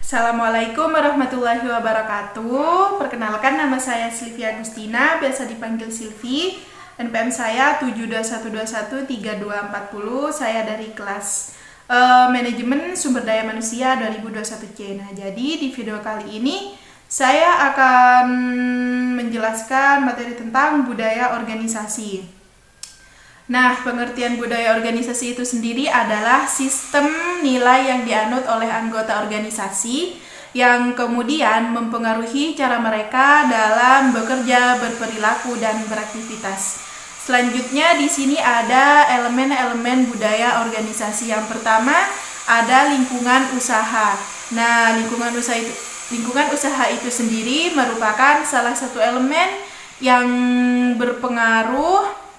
Assalamualaikum warahmatullahi wabarakatuh. Perkenalkan, nama saya Silvia Agustina, biasa dipanggil Silvi. NPM saya 721213240. Saya dari kelas Manajemen Sumber Daya Manusia 2021C. Nah, jadi di video kali ini saya akan menjelaskan materi tentang budaya organisasi. Nah, pengertian budaya organisasi itu sendiri adalah sistem nilai yang dianut oleh anggota organisasi yang kemudian mempengaruhi cara mereka dalam bekerja, berperilaku, dan beraktivitas. Selanjutnya di sini ada elemen-elemen budaya organisasi. Yang pertama ada lingkungan usaha. Nah, lingkungan usaha itu sendiri merupakan salah satu elemen yang berpengaruh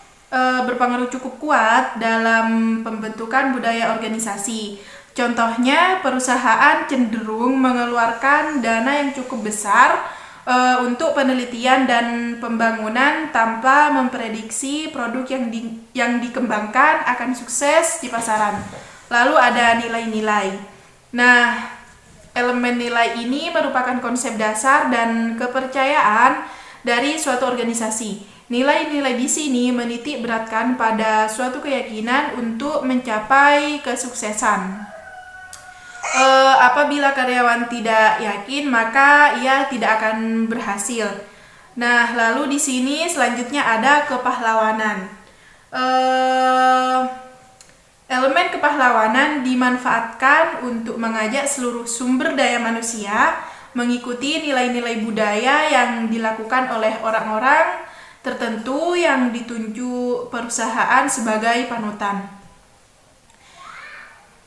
cukup kuat dalam pembentukan budaya organisasi. Contohnya, perusahaan cenderung mengeluarkan dana yang cukup besar untuk penelitian dan pembangunan tanpa memprediksi produk yang dikembangkan akan sukses di pasaran. Lalu ada nilai-nilai. Nah, elemen nilai ini merupakan konsep dasar dan kepercayaan dari suatu organisasi. Nilai-nilai di sini menitik beratkan pada suatu keyakinan untuk mencapai kesuksesan. Apabila karyawan tidak yakin, maka ia tidak akan berhasil. Nah, lalu di sini selanjutnya ada kepahlawanan. Elemen kepahlawanan dimanfaatkan untuk mengajak seluruh sumber daya manusia mengikuti nilai-nilai budaya yang dilakukan oleh orang-orang tertentu yang ditunjuk perusahaan sebagai panutan.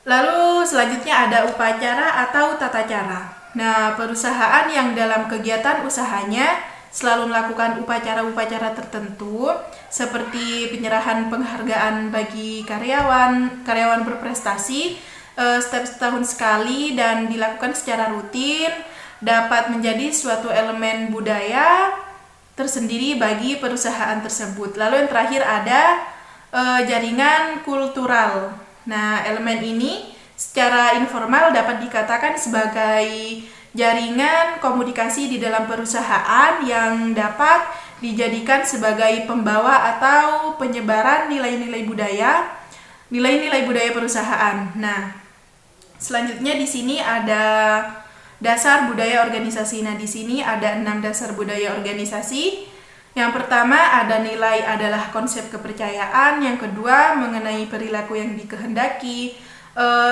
Lalu selanjutnya ada upacara atau tata cara. Nah, perusahaan yang dalam kegiatan usahanya selalu melakukan upacara-upacara tertentu seperti penyerahan penghargaan bagi karyawan berprestasi setiap setahun sekali dan dilakukan secara rutin, dapat menjadi suatu elemen budaya tersendiri bagi perusahaan tersebut. Lalu yang terakhir ada jaringan kultural. Nah, elemen ini secara informal dapat dikatakan sebagai jaringan komunikasi di dalam perusahaan yang dapat dijadikan sebagai pembawa atau penyebaran nilai-nilai budaya perusahaan. Nah, selanjutnya di sini ada dasar budaya organisasi. Nah, di sini ada 6 dasar budaya organisasi. Yang pertama ada nilai adalah konsep kepercayaan. Yang kedua mengenai perilaku yang dikehendaki.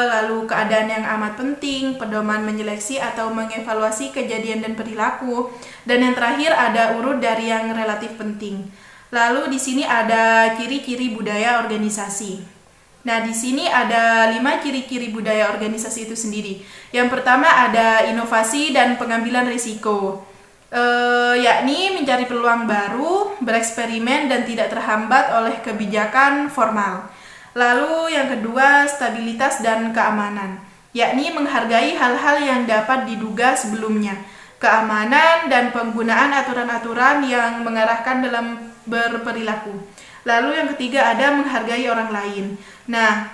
Lalu keadaan yang amat penting, pedoman menyeleksi atau mengevaluasi kejadian dan perilaku. Dan yang terakhir ada urut dari yang relatif penting. Lalu di sini ada ciri-ciri budaya organisasi. Nah, di sini ada 5 ciri-ciri budaya organisasi itu sendiri. Yang pertama ada inovasi dan pengambilan risiko, yakni mencari peluang baru, bereksperimen dan tidak terhambat oleh kebijakan formal. Lalu yang kedua stabilitas dan keamanan, yakni menghargai hal-hal yang dapat diduga sebelumnya, keamanan dan penggunaan aturan-aturan yang mengarahkan dalam berperilaku. Lalu yang ketiga ada menghargai orang lain. Nah,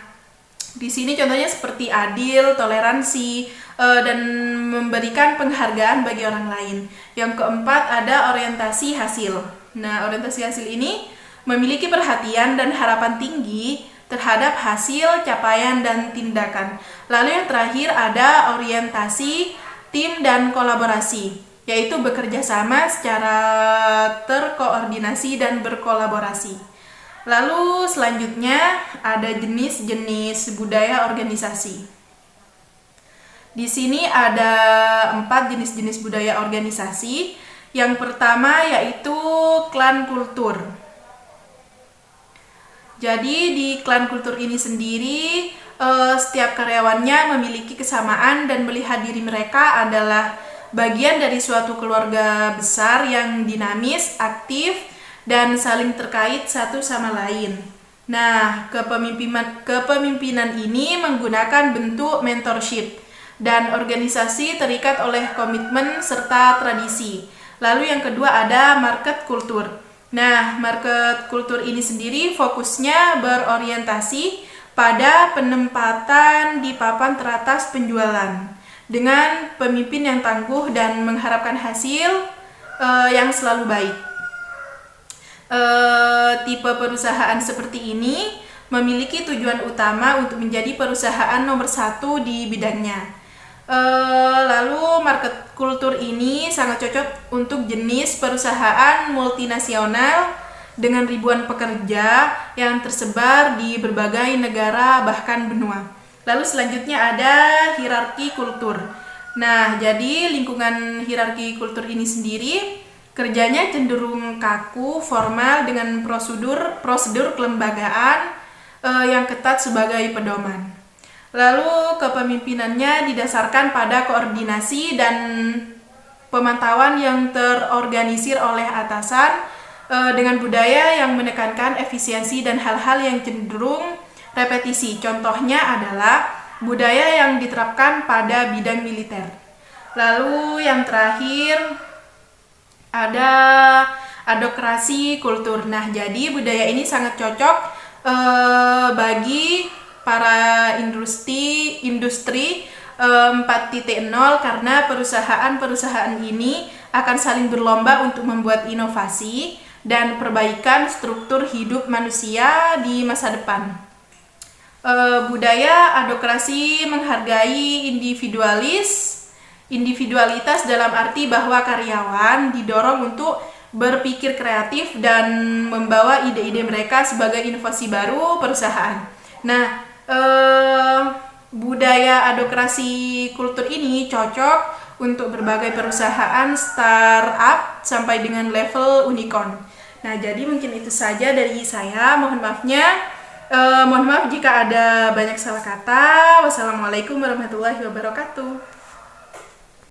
di sini contohnya seperti adil, toleransi, dan memberikan penghargaan bagi orang lain. Yang keempat ada orientasi hasil. Nah, orientasi hasil ini memiliki perhatian dan harapan tinggi terhadap hasil, capaian, dan tindakan. Lalu yang terakhir ada orientasi tim dan kolaborasi, yaitu bekerja sama secara terkoordinasi dan berkolaborasi. Lalu selanjutnya ada jenis-jenis budaya organisasi. Di sini ada 4 jenis-jenis budaya organisasi. Yang pertama yaitu klan kultur. Jadi di klan kultur ini sendiri setiap karyawannya memiliki kesamaan dan melihat diri mereka adalah bagian dari suatu keluarga besar yang dinamis, aktif, dan saling terkait satu sama lain. Nah, kepemimpinan ini menggunakan bentuk mentorship dan organisasi terikat oleh komitmen serta tradisi. Lalu yang kedua ada market kultur. Nah, market kultur ini sendiri fokusnya berorientasi pada penempatan di papan teratas penjualan dengan pemimpin yang tangguh dan mengharapkan hasil yang selalu baik. Tipe perusahaan seperti ini memiliki tujuan utama untuk menjadi perusahaan nomor 1 di bidangnya. Lalu market kultur ini sangat cocok untuk jenis perusahaan multinasional dengan ribuan pekerja yang tersebar di berbagai negara bahkan benua. Lalu selanjutnya ada hierarki kultur. Nah, jadi lingkungan hierarki kultur ini sendiri kerjanya cenderung kaku, formal dengan prosedur kelembagaan yang ketat sebagai pedoman. Lalu kepemimpinannya didasarkan pada koordinasi dan pemantauan yang terorganisir oleh atasan dengan budaya yang menekankan efisiensi dan hal-hal yang cenderung repetisi. Contohnya adalah budaya yang diterapkan pada bidang militer. Lalu yang terakhir ada adokrasi kultur. Nah, jadi budaya ini sangat cocok bagi para industri 4.0 karena perusahaan-perusahaan ini akan saling berlomba untuk membuat inovasi dan perbaikan struktur hidup manusia di masa depan. Budaya adokrasi menghargai individualitas dalam arti bahwa karyawan didorong untuk berpikir kreatif dan membawa ide-ide mereka sebagai inovasi baru perusahaan. Nah, budaya adokrasi kultur ini cocok untuk berbagai perusahaan startup sampai dengan level unicorn. Nah, jadi mungkin itu saja dari saya. Mohon maaf jika ada banyak salah kata. Wassalamualaikum warahmatullahi wabarakatuh.